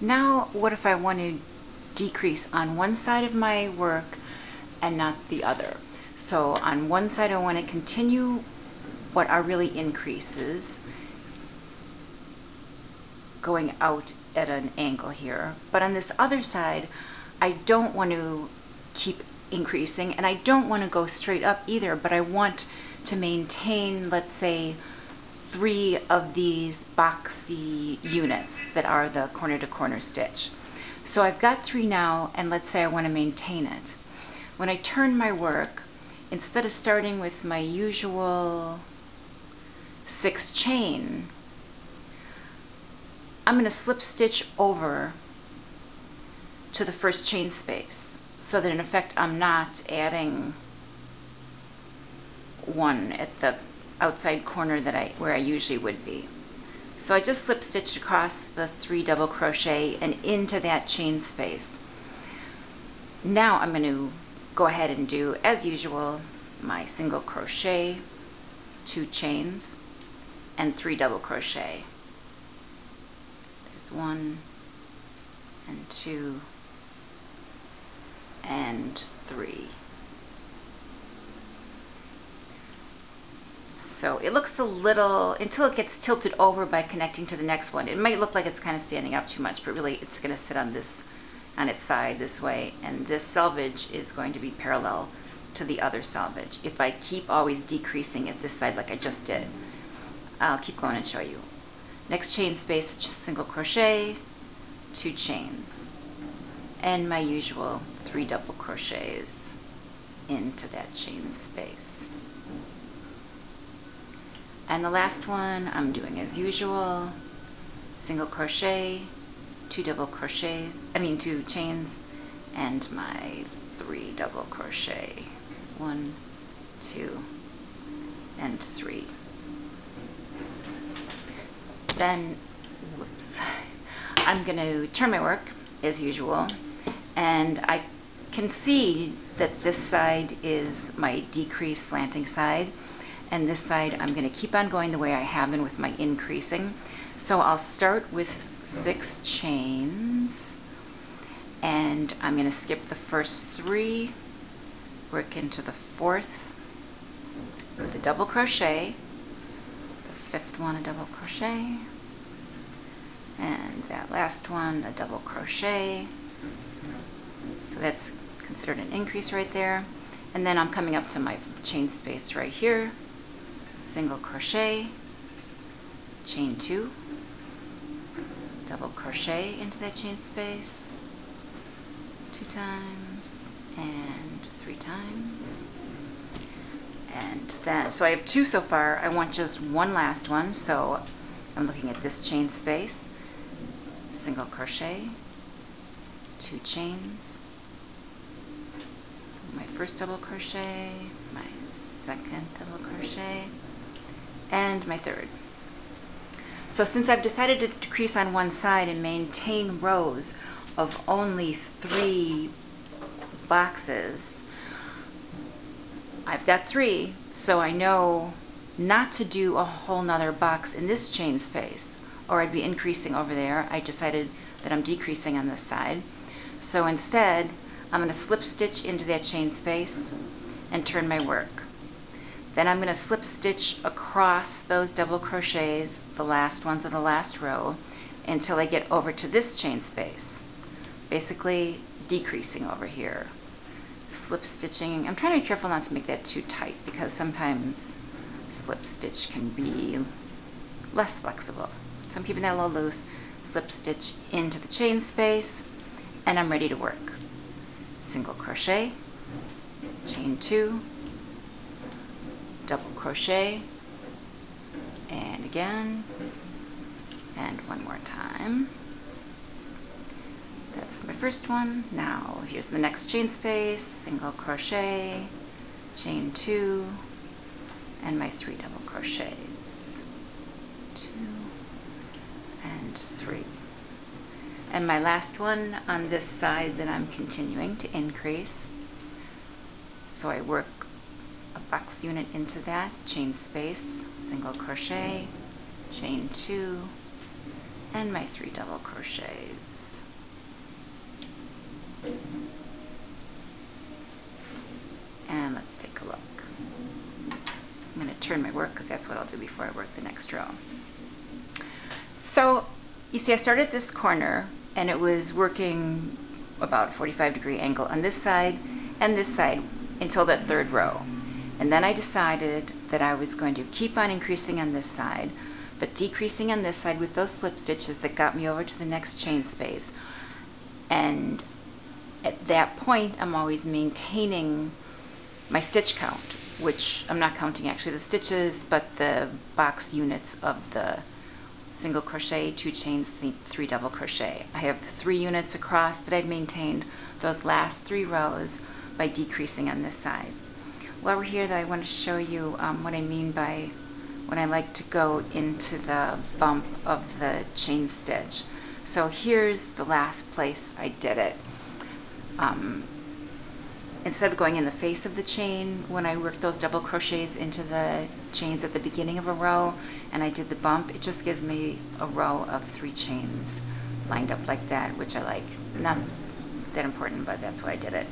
Now what if I want to decrease on one side of my work and not the other? So on one side I want to continue what are really increases, going out at an angle here, but on this other side I don't want to keep increasing and I don't want to go straight up either, but I want to maintain, let's say, 3 of these boxy units that are the corner to corner stitch. So I've got 3 now, and let's say I want to maintain it. When I turn my work, instead of starting with my usual 6 chain, I'm going to slip stitch over to the first chain space, so that in effect I'm not adding 1 at the outside corner that where I usually would be. So I just slip stitched across the 3 double crochet and into that chain space. Now I'm going to go ahead and do, as usual, my single crochet, 2 chains, and 3 double crochet. There's 1 and 2 and 3. So it looks a little, until it gets tilted over by connecting to the next one, it might look like it's kind of standing up too much, but really it's going to sit on its side this way, and this selvage is going to be parallel to the other selvage. If I keep always decreasing at this side like I just did, I'll keep going and show you. Next chain space, single crochet, 2 chains, and my usual 3 double crochets into that chain space. And the last one I'm doing as usual, single crochet, 2 double crochets, 2 chains, and my 3 double crochet. 1, 2, and 3. Then, I'm going to turn my work as usual, and I can see that this side is my decrease slanting side, and this side I'm going to keep on going the way I have been with my increasing. So I'll start with 6 chains, and I'm going to skip the first 3, work into the 4th with a double crochet, the 5th one a double crochet, and that last one a double crochet. So that's considered an increase right there. And then I'm coming up to my chain space right here, single crochet, chain 2, double crochet into that chain space, 2 times and 3 times, and then, so I have 2 so far. I want just 1 last one, so I'm looking at this chain space, single crochet, 2 chains, my first double crochet, my second double crochet, and my 3rd. So since I've decided to decrease on one side and maintain rows of only 3 boxes, I've got 3, so I know not to do a whole nother box in this chain space, or I'd be increasing over there. I decided that I'm decreasing on this side. So instead, I'm going to slip stitch into that chain space and turn my work. Then I'm going to slip stitch across those double crochets, the last ones of the last row, until I get over to this chain space. Basically decreasing over here. Slip stitching. I'm trying to be careful not to make that too tight, because sometimes slip stitch can be less flexible. So I'm keeping that a little loose. Slip stitch into the chain space, and I'm ready to work. Single crochet, chain 2, double crochet, and again, and one more time. That's my first one. Now here's the next chain space, single crochet, chain 2, and my 3 double crochets, 2 and 3. And my last one on this side that I'm continuing to increase. So I work a box unit into that, chain space, single crochet, chain 2, and my 3 double crochets, turn my work because that's what I'll do before I work the next row. So you see I started this corner and it was working about 45-degree angle on this side and this side until that third row. And then I decided that I was going to keep on increasing on this side, but decreasing on this side with those slip stitches that got me over to the next chain space. And at that point, I'm always maintaining my stitch count, which I'm not counting actually the stitches, but the box units of the single crochet, 2 chains, 3 double crochet. I have 3 units across, but I've maintained those last 3 rows by decreasing on this side. While we're here, though, I want to show you what I mean by when I like to go into the bump of the chain stitch. So here's the last place I did it. Instead of going in the face of the chain, when I work those double crochets into the chains at the beginning of a row and I did the bump, it just gives me a row of 3 chains lined up like that, which I like. Not that important, but that's why I did it.